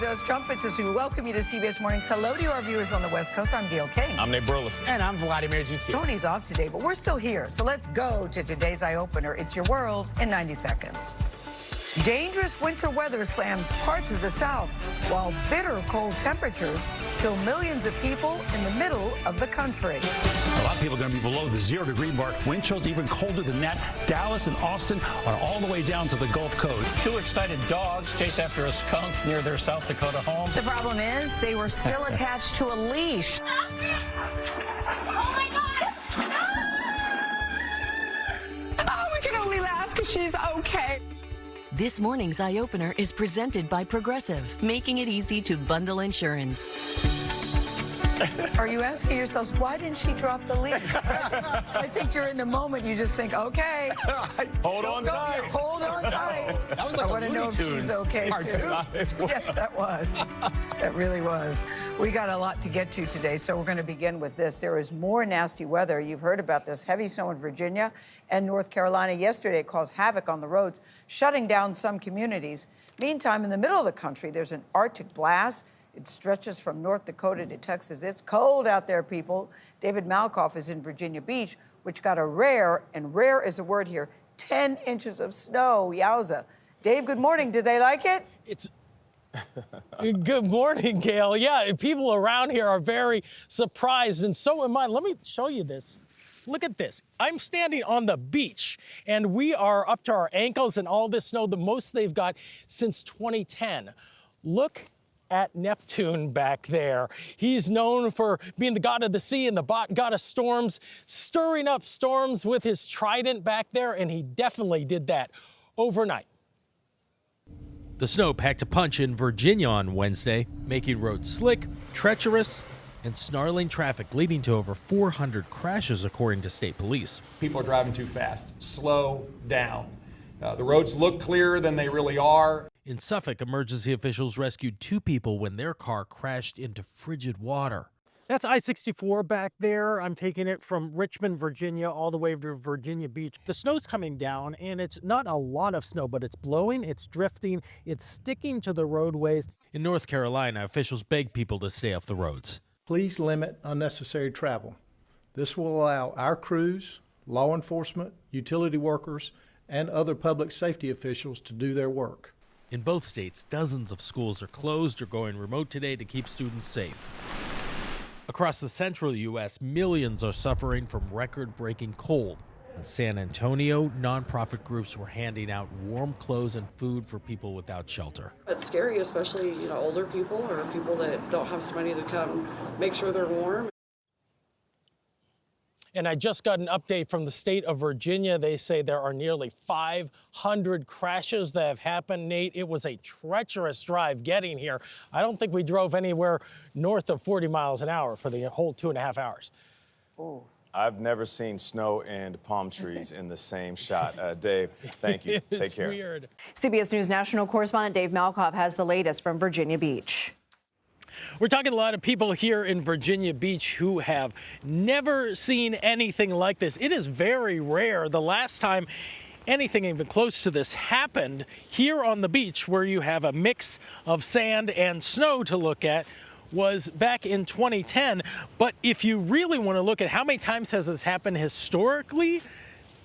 those trumpets as we welcome you to CBS Mornings. Hello to our viewers on the West Coast. I'm Gayle King. I'm Nate Burleson. And I'm Vladimir GT. Tony's off today, but we're still here. So let's go to today's Eye Opener. It's your world in 90 seconds. Dangerous winter weather slams parts of the South, while bitter cold temperatures chill millions of people in the middle of the country. A lot of people are going to be below the 0-degree mark. Wind chills even colder than that. Dallas and Austin are all the way down to the Gulf Coast. Two excited dogs chase after a skunk near their South Dakota home. The problem is they were still attached to a leash. Oh my God! Oh, we can only laugh because she's okay. This morning's Eye Opener is presented by Progressive, making it easy to bundle insurance. Are you asking yourselves, why didn't she drop the leash? I think you're in the moment. You just think, okay. Hold on tight. Hold on tight. That was like I want to know if she's okay, too. Yes, that was. That really was. We got a lot to get to today, so we're going to begin with this. There is more nasty weather. You've heard about this heavy snow in Virginia and North Carolina yesterday. It caused havoc on the roads, shutting down some communities. Meantime, in the middle of the country, there's an Arctic blast. It stretches from North Dakota to Texas. It's cold out there, people. David Malkoff is in Virginia Beach, which got a rare, and rare is a word here, 10 inches of snow. Yowza. Dave, good morning. Did they like it? It's good morning, Gayle. Yeah, people around here are very surprised, and so am I. Let me show you this. Look at this. I'm standing on the beach, and we are up to our ankles in all this snow, the most they've got since 2010. Look at Neptune back there. He's known for being the god of the sea and the god of storms, stirring up storms with his trident back there, and he definitely did that overnight. The snow packed a punch in Virginia on Wednesday, making roads slick, treacherous, and snarling traffic, leading to over 400 crashes, according to state police. People are driving too fast. Slow down. The roads look clearer than they really are. In Suffolk, emergency officials rescued 2 people when their car crashed into frigid water. That's I-64 back there. I'm taking it from Richmond, Virginia, all the way to Virginia Beach. The snow's coming down, and it's not a lot of snow, but it's blowing, it's drifting, it's sticking to the roadways. In North Carolina, officials begged people to stay off the roads. Please limit unnecessary travel. This will allow our crews, law enforcement, utility workers, and other public safety officials to do their work. In both states, dozens of schools are closed or going remote today to keep students safe. Across the central U.S., millions are suffering from record-breaking cold. In San Antonio, nonprofit groups were handing out warm clothes and food for people without shelter. It's scary, especially, older people or people that don't have somebody to come make sure they're warm. And I just got an update from the state of Virginia. They say there are nearly 500 crashes that have happened. Nate, it was a treacherous drive getting here. I don't think we drove anywhere north of 40 miles an hour for the whole 2.5 hours. Oh. I've never seen snow and palm trees in the same shot. Dave, thank you. Take care. Weird. CBS News national correspondent Dave Malkoff has the latest from Virginia Beach. We're talking to a lot of people here in Virginia Beach who have never seen anything like this. It is very rare. The last time anything even close to this happened here on the beach, where you have a mix of sand and snow to look at, was back in 2010. But if you really want to look at how many times has this happened historically,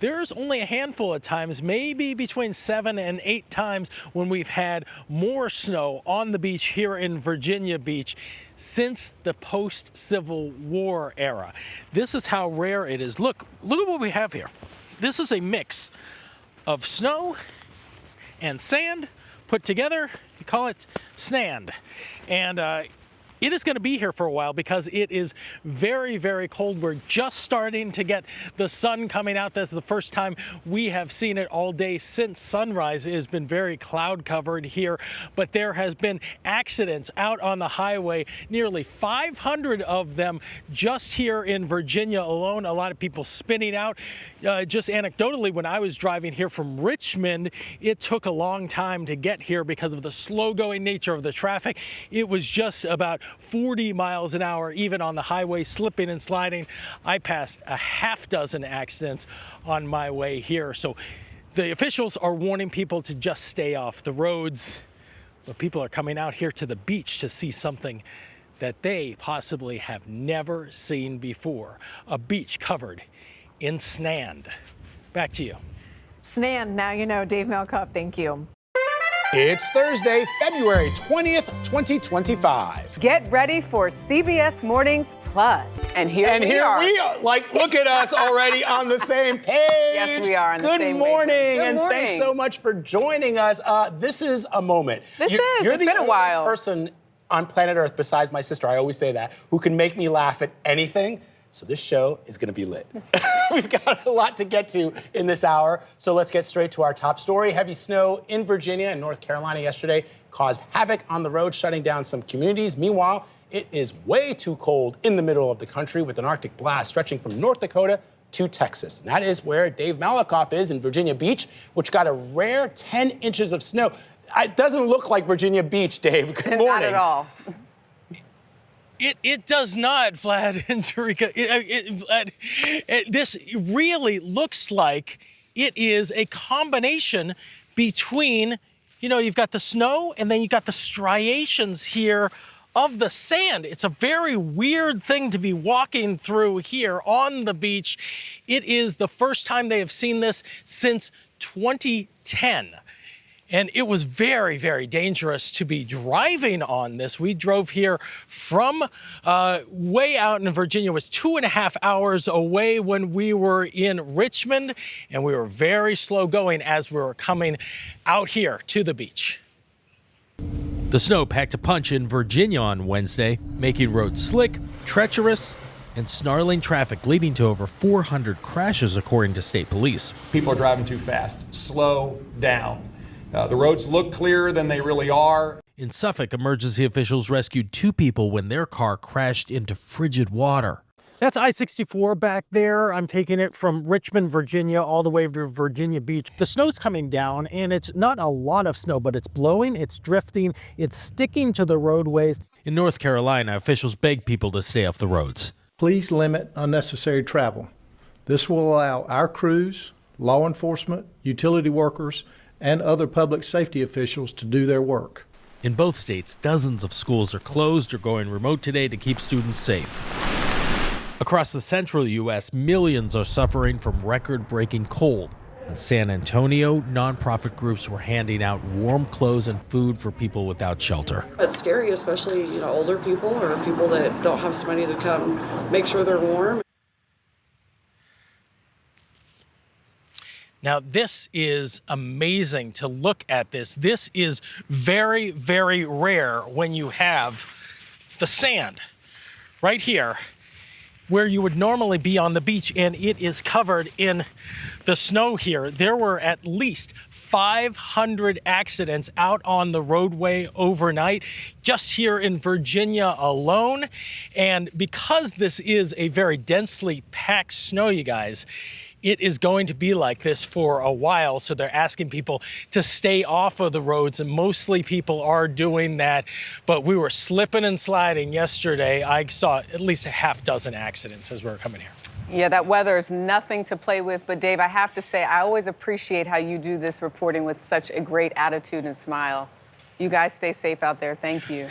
there's only a handful of times, maybe between 7 and 8 times, when we've had more snow on the beach here in Virginia Beach since the post-Civil War era. This is how rare it is. Look at what we have here. This is a mix of snow and sand put together. You call it sand. And it is going to be here for a while because it is very, very cold. We're just starting to get the sun coming out. That's the first time we have seen it all day since sunrise. It has been very cloud covered here, but there has been accidents out on the highway, nearly 500 of them just here in Virginia alone. A lot of people spinning out. Just anecdotally, when I was driving here from Richmond, it took a long time to get here because of the slow going nature of the traffic. It was just about 40 miles an hour, even on the highway, slipping and sliding. I passed a half dozen accidents on my way here. So the officials are warning people to just stay off the roads. But people are coming out here to the beach to see something that they possibly have never seen before. A beach covered in sand. Back to you. Snan, now you know. Dave Malkoff, thank you. It's Thursday, February 20th, 2025. Get ready for CBS Mornings Plus. And here we are. Like, look at us already on the same page. Yes, we are on the same Good morning, wavelength. Good and morning. thanks so much for joining us. This is a moment. You're It's the been a only while. person on planet Earth, besides my sister, I always say that, who can make me laugh at anything. So this show is going to be lit. We've got a lot to get to in this hour, so let's get straight to our top story. Heavy snow in Virginia and North Carolina yesterday caused havoc on the road, shutting down some communities. Meanwhile, it is way too cold in the middle of the country with an Arctic blast stretching from North Dakota to Texas. And that is where Dave Malkoff is in Virginia Beach, which got a rare 10 inches of snow. It doesn't look like Virginia Beach, Dave. Good morning. Not at all. It does not, Vlad and Tarika. This really looks like it is a combination between, you've got the snow and then you've got the striations here of the sand. It's a very weird thing to be walking through here on the beach. It is the first time they have seen this since 2010. And it was very, very dangerous to be driving on this. We drove here from way out in Virginia. It was 2.5 hours away when we were in Richmond, and we were very slow going as we were coming out here to the beach. The snow packed a punch in Virginia on Wednesday, making roads slick, treacherous, and snarling traffic, leading to over 400 crashes, according to state police. People are driving too fast. Slow down. The roads look clearer than they really are. In Suffolk, emergency officials rescued 2 people when their car crashed into frigid water. That's I-64 back there. I'm taking it from Richmond, Virginia, all the way to Virginia Beach. The snow's coming down, and it's not a lot of snow, but it's blowing, it's drifting, it's sticking to the roadways. In North Carolina, officials begged people to stay off the roads. Please limit unnecessary travel. This will allow our crews, law enforcement, utility workers, and other public safety officials to do their work. In both states, dozens of schools are closed or going remote today to keep students safe. Across the central U.S., millions are suffering from record-breaking cold. In San Antonio, nonprofit groups were handing out warm clothes and food for people without shelter. It's scary, especially, older people or people that don't have money to come make sure they're warm. Now, this is amazing to look at this. This is very, very rare when you have the sand right here where you would normally be on the beach, and it is covered in the snow here. There were at least 500 accidents out on the roadway overnight, just here in Virginia alone. And because this is a very densely packed snow, you guys, it is going to be like this for a while. So they're asking people to stay off of the roads, and mostly people are doing that. But we were slipping and sliding yesterday. I saw at least a half dozen accidents as we were coming here. Yeah, that weather is nothing to play with. But Dave, I have to say, I always appreciate how you do this reporting with such a great attitude and smile. You guys stay safe out there. Thank you.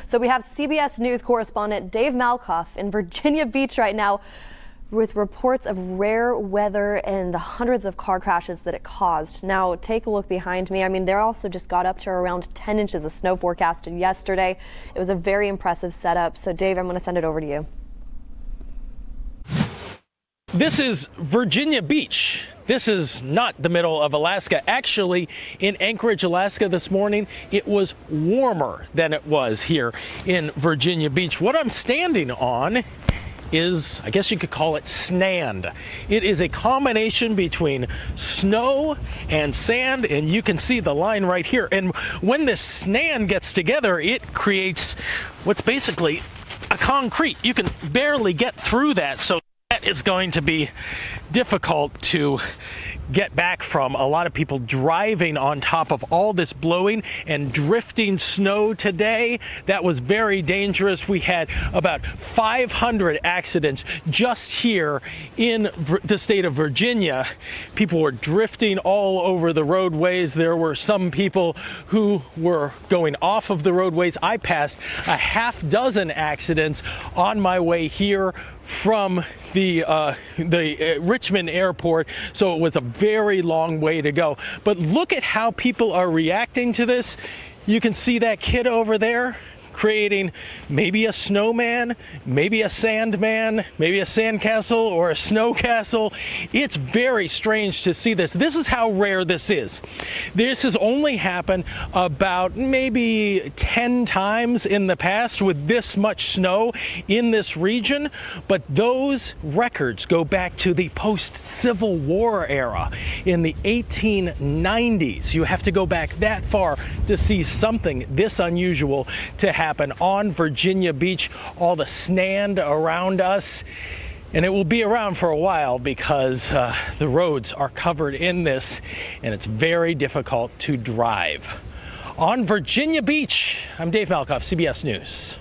So we have CBS News correspondent Dave Malkoff in Virginia Beach right now, with reports of rare weather and the hundreds of car crashes that it caused. Now, take a look behind me. I mean, they also just got up to around 10 inches of snow forecasted yesterday. It was a very impressive setup. So, Dave, I'm going to send it over to you. This is Virginia Beach. This is not the middle of Alaska. Actually, in Anchorage, Alaska this morning, it was warmer than it was here in Virginia Beach. What I'm standing on is, I guess you could call it sand. It is a combination between snow and sand, and you can see the line right here. And when this sand gets together, it creates what's basically a concrete. You can barely get through that, so that is going to be difficult to get back from. A lot of people driving on top of all this blowing and drifting snow today. That was very dangerous. We had about 500 accidents just here in the state of Virginia. People were drifting all over the roadways. There were some people who were going off of the roadways. I passed a half dozen accidents on my way here from the Richmond airport, so it was a very long way to go. But look at how people are reacting to this. You can see that kid over there creating maybe a snowman, maybe a sandman, maybe a sandcastle or a snow castle. It's very strange to see this. This is how rare this is. This has only happened about maybe 10 times in the past with this much snow in this region, but those records go back to the post-Civil War era in the 1890s. You have to go back that far to see something this unusual to happen on Virginia Beach. All the sand around us, and it will be around for a while because the roads are covered in this and it's very difficult to drive. On Virginia Beach, I'm Dave Malkoff, CBS News.